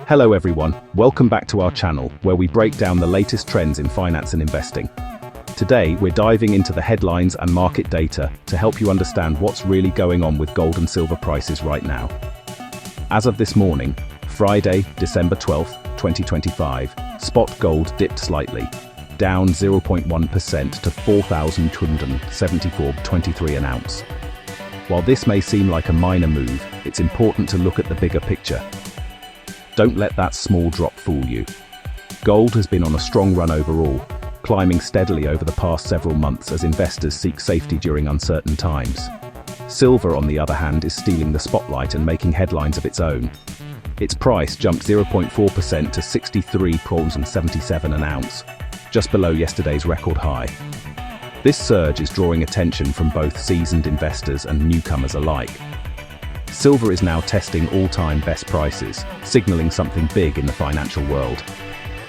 Hello everyone, welcome back to our channel where we break down the latest trends in finance and investing. Today we're diving into the headlines and market data to help you understand what's really going on with gold and silver prices right now. As of this morning, Friday, December 12th, 2025, spot gold dipped slightly, down 0.1% to $4,274.23 an ounce. While this may seem like a minor move, it's important to look at the bigger picture. Don't let that small drop fool you. Gold has been on a strong run overall, climbing steadily over the past several months as investors seek safety during uncertain times. Silver, on the other hand, is stealing the spotlight and making headlines of its own. Its price jumped 0.4% to $63.77 an ounce, just below yesterday's record high. This surge is drawing attention from both seasoned investors and newcomers alike. Silver is now testing all-time best prices, signaling something big in the financial world.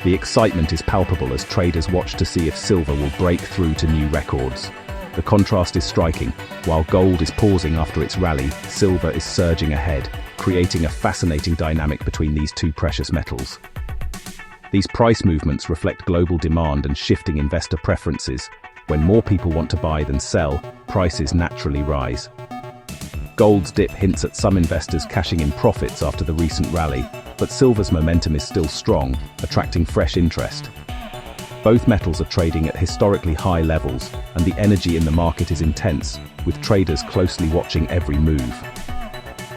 The excitement is palpable as traders watch to see if silver will break through to new records. The contrast is striking. While gold is pausing after its rally, silver is surging ahead, creating a fascinating dynamic between these two precious metals. These price movements reflect global demand and shifting investor preferences. When more people want to buy than sell, prices naturally rise. Gold's dip hints at some investors cashing in profits after the recent rally, but silver's momentum is still strong, attracting fresh interest. Both metals are trading at historically high levels, and the energy in the market is intense, with traders closely watching every move.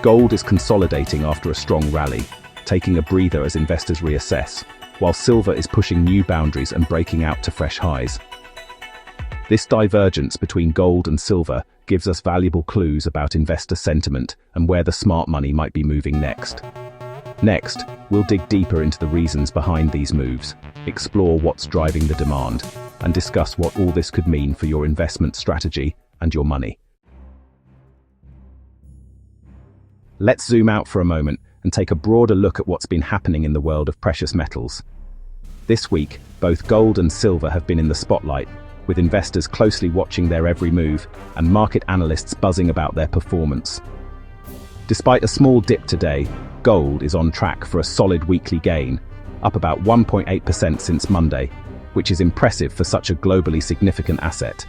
Gold is consolidating after a strong rally, taking a breather as investors reassess, while silver is pushing new boundaries and breaking out to fresh highs. This divergence between gold and silver gives us valuable clues about investor sentiment and where the smart money might be moving next. Next, we'll dig deeper into the reasons behind these moves, explore what's driving the demand, and discuss what all this could mean for your investment strategy and your money. Let's zoom out for a moment and take a broader look at what's been happening in the world of precious metals. This week, both gold and silver have been in the spotlight, with investors closely watching their every move and market analysts buzzing about their performance. Despite a small dip today, gold is on track for a solid weekly gain, up about 1.8% since Monday, which is impressive for such a globally significant asset.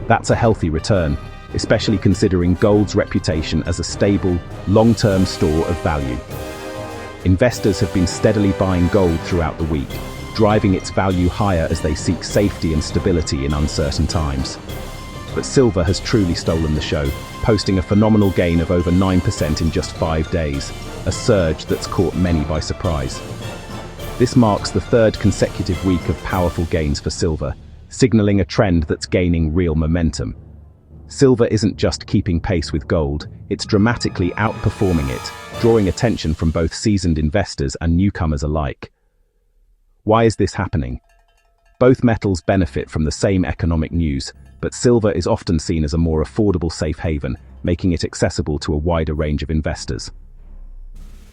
That's a healthy return, especially considering gold's reputation as a stable, long-term store of value. Investors have been steadily buying gold throughout the week, driving its value higher as they seek safety and stability in uncertain times. But silver has truly stolen the show, posting a phenomenal gain of over 9% in just 5 days, a surge that's caught many by surprise. This marks the third consecutive week of powerful gains for silver, signaling a trend that's gaining real momentum. Silver isn't just keeping pace with gold, it's dramatically outperforming it, drawing attention from both seasoned investors and newcomers alike. Why is this happening? Both metals benefit from the same economic news, but silver is often seen as a more affordable safe haven, making it accessible to a wider range of investors.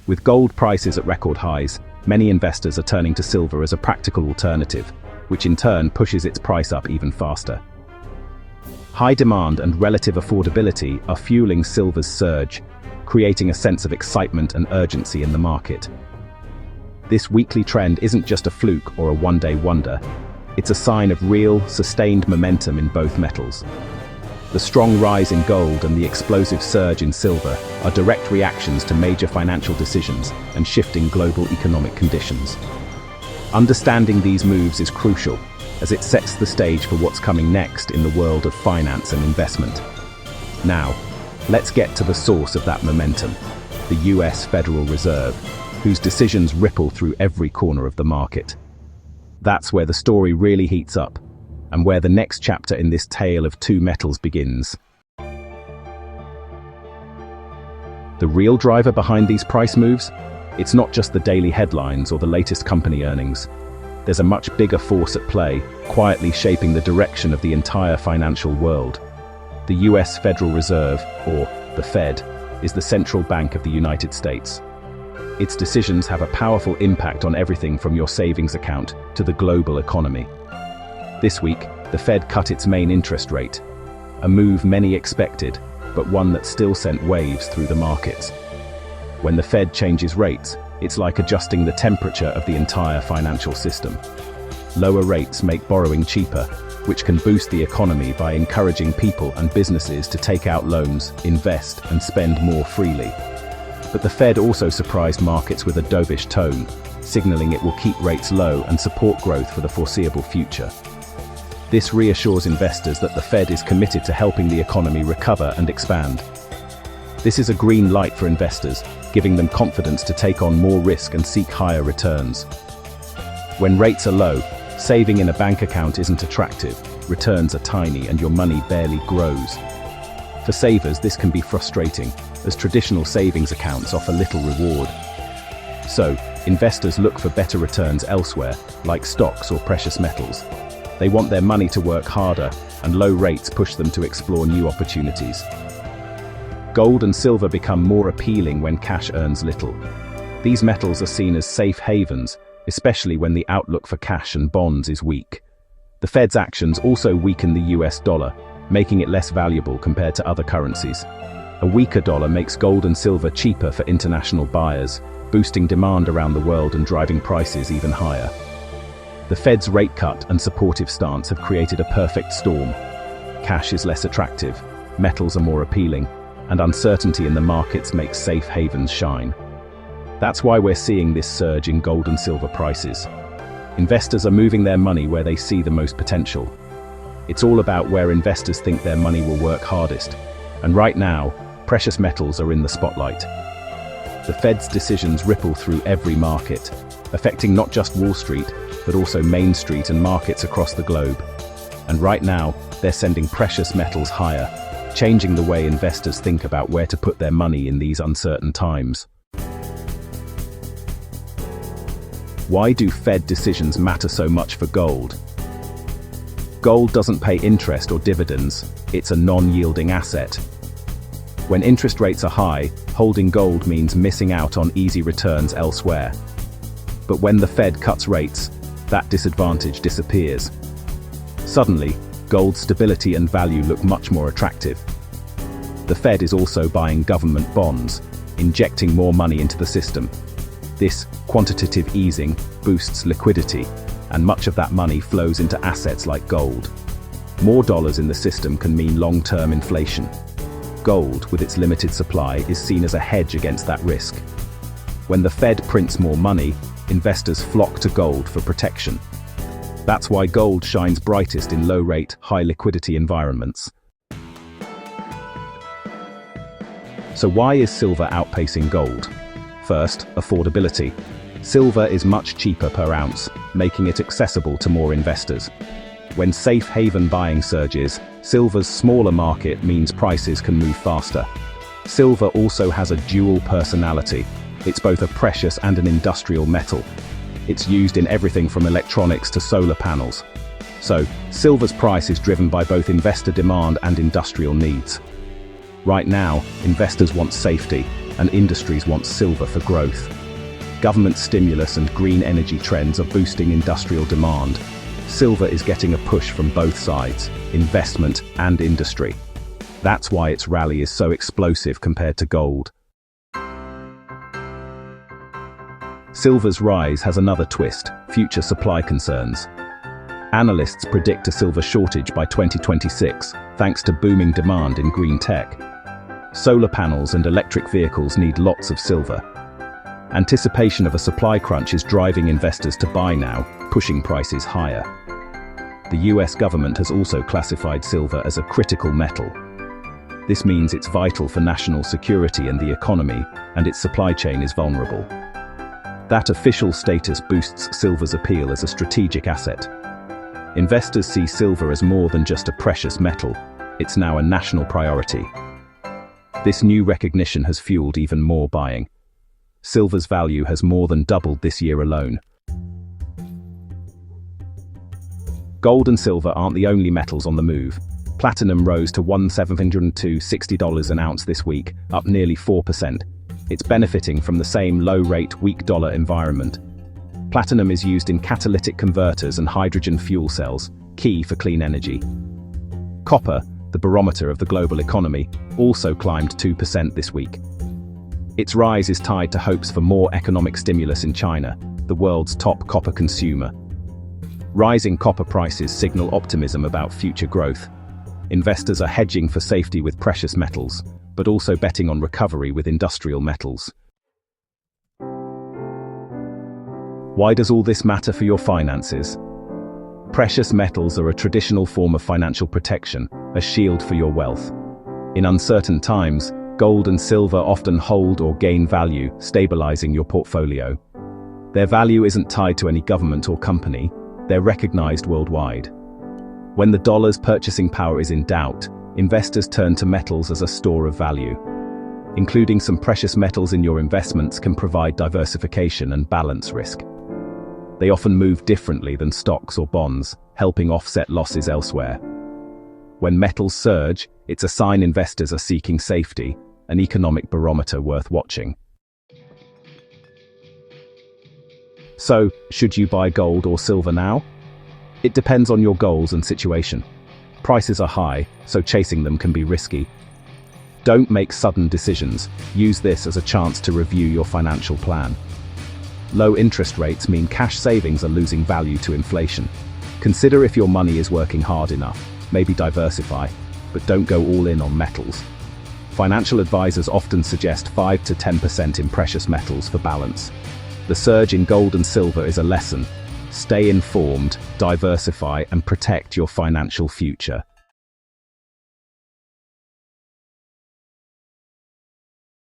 With gold prices at record highs, many investors are turning to silver as a practical alternative, which in turn pushes its price up even faster. High demand and relative affordability are fueling silver's surge, creating a sense of excitement and urgency in the market. This weekly trend isn't just a fluke or a one-day wonder. It's a sign of real, sustained momentum in both metals. The strong rise in gold and the explosive surge in silver are direct reactions to major financial decisions and shifting global economic conditions. Understanding these moves is crucial, as it sets the stage for what's coming next in the world of finance and investment. Now, let's get to the source of that momentum, the US Federal Reserve, whose decisions ripple through every corner of the market. That's where the story really heats up, and where the next chapter in this tale of two metals begins. The real driver behind these price moves? It's not just the daily headlines or the latest company earnings. There's a much bigger force at play, quietly shaping the direction of the entire financial world. The US Federal Reserve, or the Fed, is the central bank of the United States. Its decisions have a powerful impact on everything from your savings account to the global economy. This week, the Fed cut its main interest rate, a move many expected, but one that still sent waves through the markets. When the Fed changes rates, It's like adjusting the temperature of the entire financial system. Lower rates make borrowing cheaper, which can boost the economy by encouraging people and businesses to take out loans, invest, and spend more freely. But the Fed also surprised markets with a dovish tone, signaling it will keep rates low and support growth for the foreseeable future. This reassures investors that the Fed is committed to helping the economy recover and expand. This is a green light for investors, giving them confidence to take on more risk and seek higher returns. When rates are low, saving in a bank account isn't attractive, returns are tiny, and your money barely grows. For savers, this can be frustrating, as traditional savings accounts offer little reward. So, investors look for better returns elsewhere, like stocks or precious metals. They want their money to work harder, and low rates push them to explore new opportunities. Gold and silver become more appealing when cash earns little. These metals are seen as safe havens, especially when the outlook for cash and bonds is weak. The Fed's actions also weaken the US dollar, making it less valuable compared to other currencies. A weaker dollar makes gold and silver cheaper for international buyers, boosting demand around the world and driving prices even higher. The Fed's rate cut and supportive stance have created a perfect storm. Cash is less attractive, metals are more appealing, and uncertainty in the markets makes safe havens shine. That's why we're seeing this surge in gold and silver prices. Investors are moving their money where they see the most potential. It's all about where investors think their money will work hardest. And right now, precious metals are in the spotlight. The Fed's decisions ripple through every market, affecting not just Wall Street, but also Main Street and markets across the globe. And right now, they're sending precious metals higher, changing the way investors think about where to put their money in these uncertain times. Why do Fed decisions matter so much for gold? Gold doesn't pay interest or dividends, it's a non-yielding asset. When interest rates are high, holding gold means missing out on easy returns elsewhere. But when the Fed cuts rates, that disadvantage disappears. Suddenly, gold's stability and value look much more attractive. The Fed is also buying government bonds, injecting more money into the system. This quantitative easing boosts liquidity, and much of that money flows into assets like gold. More dollars in the system can mean long-term inflation. Gold, with its limited supply, is seen as a hedge against that risk. When the Fed prints more money, investors flock to gold for protection. That's why gold shines brightest in low-rate, high-liquidity environments. So why is silver outpacing gold? First, affordability. Silver is much cheaper per ounce, making it accessible to more investors. When safe haven buying surges, silver's smaller market means prices can move faster. Silver also has a dual personality. It's both a precious and an industrial metal. It's used in everything from electronics to solar panels. So, silver's price is driven by both investor demand and industrial needs. Right now, investors want safety, and industries want silver for growth. Government stimulus and green energy trends are boosting industrial demand. Silver is getting a push from both sides, investment and industry. That's why its rally is so explosive compared to gold. Silver's rise has another twist: future supply concerns. Analysts predict a silver shortage by 2026, thanks to booming demand in green tech. Solar panels and electric vehicles need lots of silver. Anticipation of a supply crunch is driving investors to buy now, pushing prices higher. The US government has also classified silver as a critical metal. This means it's vital for national security and the economy, and its supply chain is vulnerable. That official status boosts silver's appeal as a strategic asset. Investors see silver as more than just a precious metal. It's now a national priority. This new recognition has fueled even more buying. Silver's value has more than doubled this year alone. Gold and silver aren't the only metals on the move. Platinum rose to $1,760 an ounce this week, up nearly 4%. It's benefiting from the same low-rate, weak dollar environment. Platinum is used in catalytic converters and hydrogen fuel cells, key for clean energy. Copper, the barometer of the global economy, also climbed 2% this week. Its rise is tied to hopes for more economic stimulus in China, the world's top copper consumer. Rising copper prices signal optimism about future growth. Investors are hedging for safety with precious metals, but also betting on recovery with industrial metals. Why does all this matter for your finances? Precious metals are a traditional form of financial protection, a shield for your wealth. In uncertain times, gold and silver often hold or gain value, stabilizing your portfolio. Their value isn't tied to any government or company, they're recognized worldwide. When the dollar's purchasing power is in doubt, investors turn to metals as a store of value. Including some precious metals in your investments can provide diversification and balance risk. They often move differently than stocks or bonds, helping offset losses elsewhere. When metals surge, it's a sign investors are seeking safety, an economic barometer worth watching. So, should you buy gold or silver now? It depends on your goals and situation. Prices are high, so chasing them can be risky. Don't make sudden decisions. Use this as a chance to review your financial plan. Low interest rates mean cash savings are losing value to inflation. Consider if your money is working hard enough. Maybe diversify, but don't go all in on metals. Financial advisors often suggest 5 to 10% in precious metals for balance. The surge in gold and silver is a lesson. Stay informed, diversify, and protect your financial future.